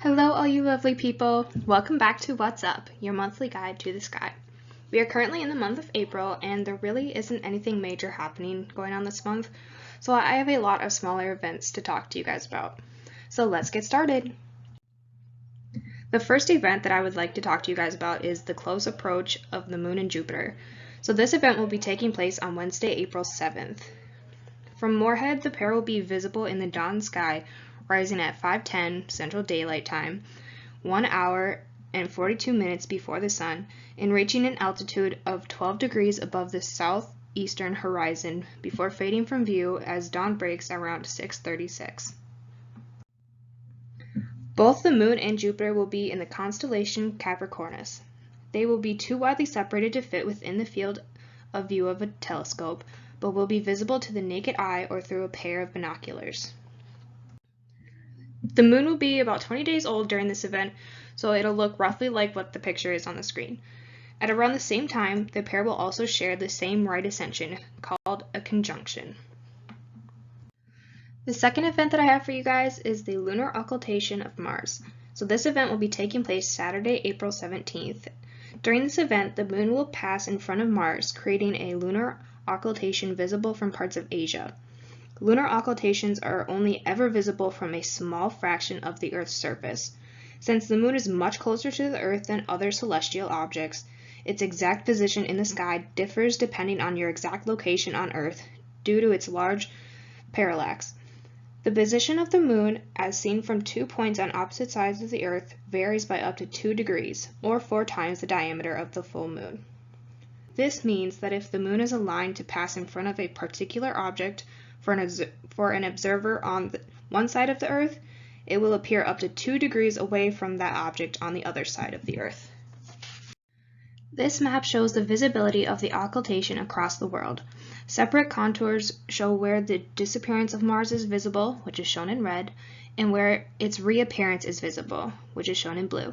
Hello, all you lovely people. Welcome back to What's Up, your monthly guide to the sky. We are currently in the month of April, and there really isn't anything major happening going on this month, so I have a lot of smaller events to talk to you guys about. So let's get started. The first event that I would like to talk to you guys about is the close approach of the Moon and Jupiter. So this event will be taking place on Wednesday, April 7th. From Moorhead, the pair will be visible in the dawn sky, rising at 5:10 Central Daylight Time, 1 hour and 42 minutes before the sun, and reaching an altitude of 12 degrees above the southeastern horizon before fading from view as dawn breaks around 6:36. Both the Moon and Jupiter will be in the constellation Capricornus. They will be too widely separated to fit within the field of view of a telescope, but will be visible to the naked eye or through a pair of binoculars. The Moon will be about 20 days old during this event, so it'll look roughly like what the picture is on the screen. At around the same time, the pair will also share the same right ascension, called a conjunction. The second event that I have for you guys is the lunar occultation of Mars. So this event will be taking place Saturday, April 17th. During this event, the Moon will pass in front of Mars, creating a lunar occultation visible from parts of Asia. Lunar occultations are only ever visible from a small fraction of the Earth's surface. Since the Moon is much closer to the Earth than other celestial objects, its exact position in the sky differs depending on your exact location on Earth due to its large parallax. The position of the Moon, as seen from 2 points on opposite sides of the Earth, varies by up to 2 degrees, or 4 times the diameter of the full Moon. This means that if the Moon is aligned to pass in front of a particular object for an observer on one side of the Earth, it will appear up to 2 degrees away from that object on the other side of the Earth. This map shows the visibility of the occultation across the world. Separate contours show where the disappearance of Mars is visible, which is shown in red, and where its reappearance is visible, which is shown in blue.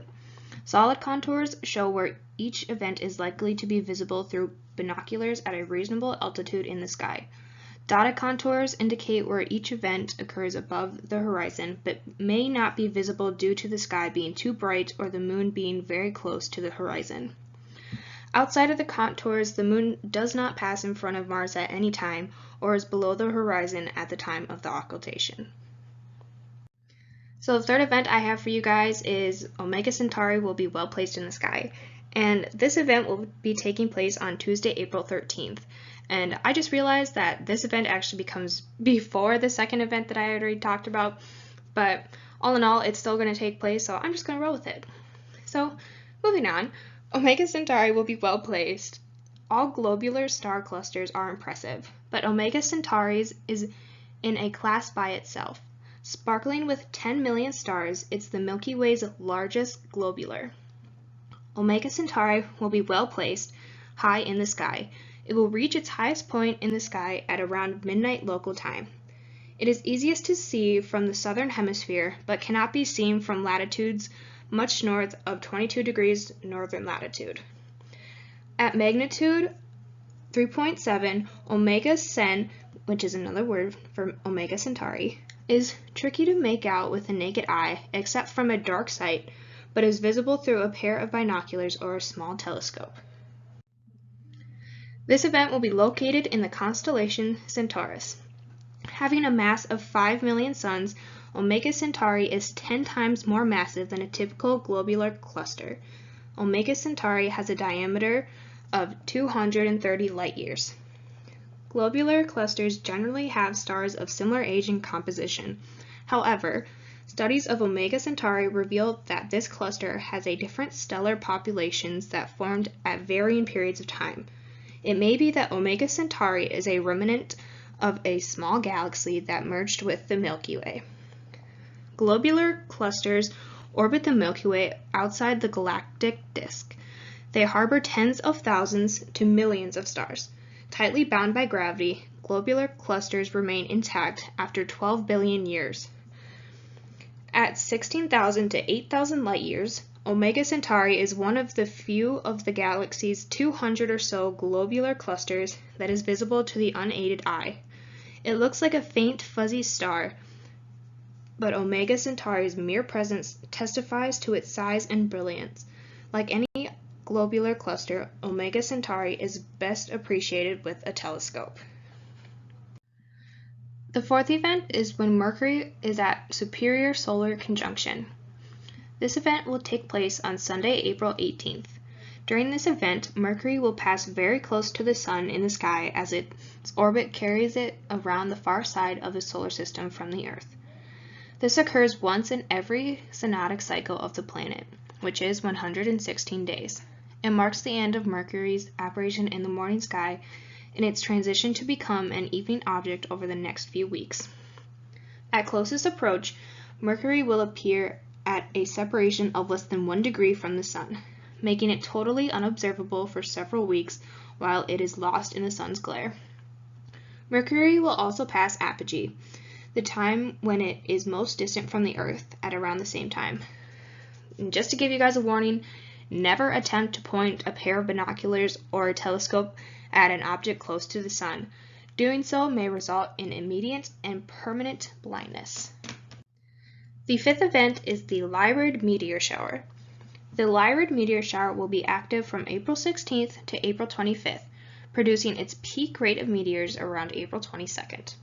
Solid contours show where each event is likely to be visible through binoculars at a reasonable altitude in the sky. Dotted contours indicate where each event occurs above the horizon, but may not be visible due to the sky being too bright or the Moon being very close to the horizon. Outside of the contours, the Moon does not pass in front of Mars at any time or is below the horizon at the time of the occultation. So the third event I have for you guys is Omega-Centauri will be well placed in the sky. And this event will be taking place on Tuesday, April 13th. And I just realized that this event actually becomes before the second event that I already talked about. But all in all, it's still going to take place, so I'm just going to roll with it. So moving on, Omega-Centauri will be well placed. All globular star clusters are impressive, but Omega-Centauri is in a class by itself. Sparkling with 10 million stars, it's the Milky Way's largest globular. Omega-Centauri will be well placed, high in the sky. It will reach its highest point in the sky at around midnight local time. It is easiest to see from the southern hemisphere, but cannot be seen from latitudes much north of 22 degrees northern latitude. At magnitude 3.7, Omega-Cen, which is another word for Omega-Centauri, is tricky to make out with the naked eye except from a dark site, but is visible through a pair of binoculars or a small telescope. This event will be located in the constellation Centaurus. Having a mass of 5 million suns, Omega-Centauri is 10 times more massive than a typical globular cluster. Omega-Centauri has a diameter of 230 light-years. Globular clusters generally have stars of similar age and composition. However, studies of Omega-Centauri reveal that this cluster has a different stellar populations that formed at varying periods of time. It may be that Omega-Centauri is a remnant of a small galaxy that merged with the Milky Way. Globular clusters orbit the Milky Way outside the galactic disk. They harbor tens of thousands to millions of stars. Tightly bound by gravity, globular clusters remain intact after 12 billion years. At 16,000 to 8,000 light-years, Omega-Centauri is one of the few of the galaxy's 200 or so globular clusters that is visible to the unaided eye. It looks like a faint, fuzzy star, but Omega-Centauri's mere presence testifies to its size and brilliance. Like any globular cluster, Omega-Centauri is best appreciated with a telescope. The fourth event is when Mercury is at superior solar conjunction. This event will take place on Sunday, April 18th. During this event, Mercury will pass very close to the Sun in the sky as its orbit carries it around the far side of the solar system from the Earth. This occurs once in every synodic cycle of the planet, which is 116 days. It marks the end of Mercury's apparition in the morning sky and its transition to become an evening object over the next few weeks. At closest approach, Mercury will appear at a separation of less than 1 degree from the Sun, making it totally unobservable for several weeks while it is lost in the Sun's glare. Mercury will also pass apogee, the time when it is most distant from the Earth, at around the same time. And just to give you guys a warning, never attempt to point a pair of binoculars or a telescope at an object close to the Sun. Doing so may result in immediate and permanent blindness. The fifth event is the Lyrid meteor shower. The Lyrid meteor shower will be active from April 16th to April 25th, producing its peak rate of meteors around April 22nd.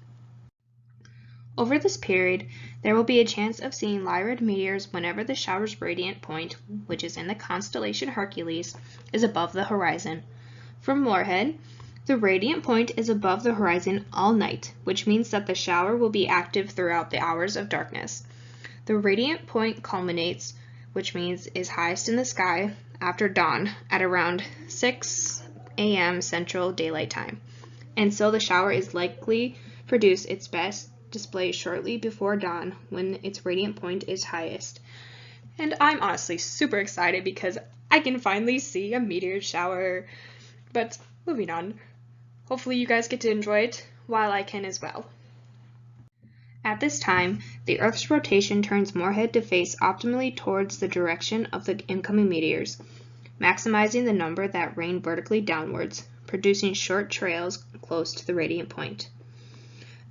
Over this period, there will be a chance of seeing Lyrid meteors whenever the shower's radiant point, which is in the constellation Hercules, is above the horizon. From Moorhead, the radiant point is above the horizon all night, which means that the shower will be active throughout the hours of darkness. The radiant point culminates, which means is highest in the sky, after dawn at around 6 a.m. Central Daylight Time, and so the shower is likely produce its best display shortly before dawn when its radiant point is highest. And I'm honestly super excited because I can finally see a meteor shower. But moving on, hopefully you guys get to enjoy it while I can as well. At this time, the Earth's rotation turns Moorhead to face optimally towards the direction of the incoming meteors, maximizing the number that rain vertically downwards, producing short trails close to the radiant point.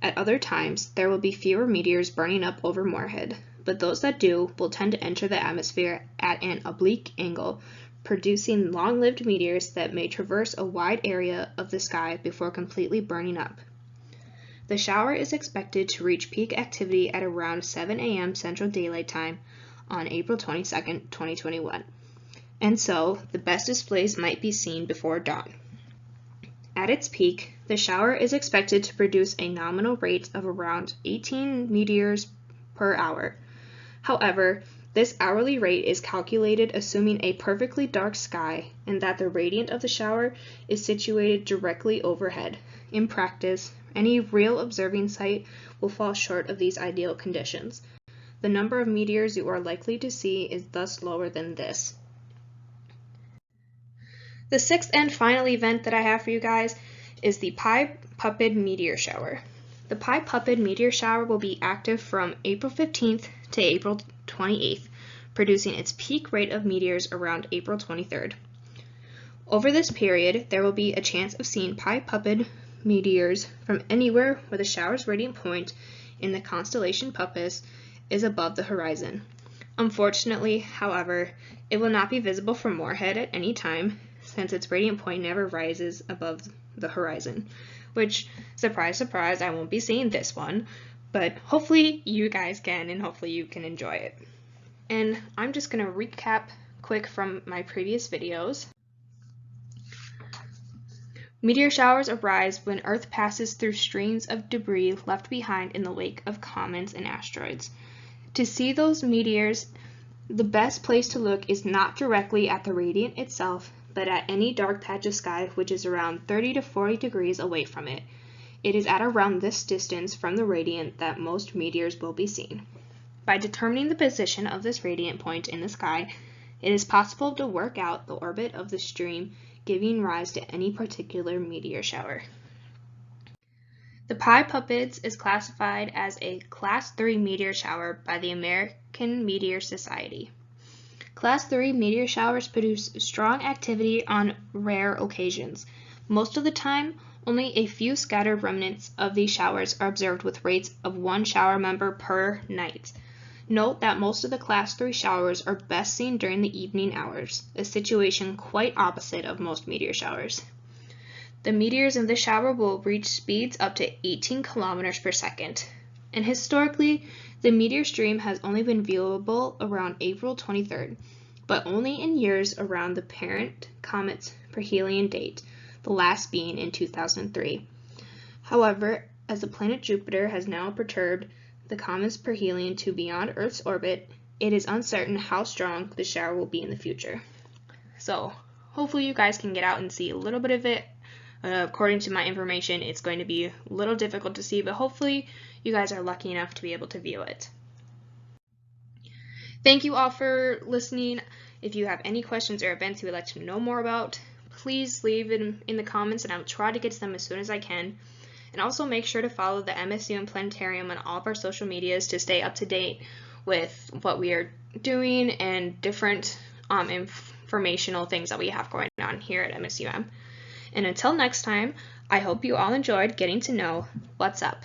At other times, there will be fewer meteors burning up over Moorhead, but those that do will tend to enter the atmosphere at an oblique angle, producing long-lived meteors that may traverse a wide area of the sky before completely burning up. The shower is expected to reach peak activity at around 7 a.m. Central Daylight Time on April 22, 2021, and so the best displays might be seen before dawn. At its peak, the shower is expected to produce a nominal rate of around 18 meteors per hour. However, this hourly rate is calculated assuming a perfectly dark sky and that the radiant of the shower is situated directly overhead. In practice, any real observing site will fall short of these ideal conditions. The number of meteors you are likely to see is thus lower than this. The sixth and final event that I have for you guys is the Pi-Puppid meteor shower. The Pi-Puppid meteor shower will be active from April 15th to April 28th, producing its peak rate of meteors around April 23rd. Over this period, there will be a chance of seeing Pi-Puppid meteors from anywhere where the shower's radiant point in the constellation Puppis is above the horizon. Unfortunately, however, it will not be visible from Moorhead at any time, since its radiant point never rises above the horizon, which, surprise, surprise, I won't be seeing this one, but hopefully you guys can, and hopefully you can enjoy it. And I'm just going to recap quick from my previous videos. Meteor showers arise when Earth passes through streams of debris left behind in the wake of comets and asteroids. To see those meteors, the best place to look is not directly at the radiant itself, but at any dark patch of sky which is around 30 to 40 degrees away from it. It is at around this distance from the radiant that most meteors will be seen. By determining the position of this radiant point in the sky, it is possible to work out the orbit of the stream giving rise to any particular meteor shower. The Pi-Puppids is classified as a Class 3 meteor shower by the American Meteor Society. Class 3 meteor showers produce strong activity on rare occasions. Most of the time, Only a few scattered remnants of these showers are observed with rates of 1 shower member per night. Note that most of the Class 3 showers are best seen during the evening hours, a situation quite opposite of most meteor showers. The meteors in the shower will reach speeds up to 18 kilometers per second. And historically, the meteor stream has only been viewable around April 23rd, but only in years around the parent comet's perihelion date, the last being in 2003. However, as the planet Jupiter has now perturbed the comet's perihelion to beyond Earth's orbit, it is uncertain how strong the shower will be in the future. So, hopefully you guys can get out and see a little bit of it. According to my information, it's going to be a little difficult to see, but hopefully you guys are lucky enough to be able to view it. Thank you all for listening. If you have any questions or events you would like to know more about, please leave it in the comments and I will try to get to them as soon as I can. And also make sure to follow the MSUM Planetarium on all of our social medias to stay up to date with what we are doing and different informational things that we have going on here at MSUM. And until next time, I hope you all enjoyed getting to know what's up.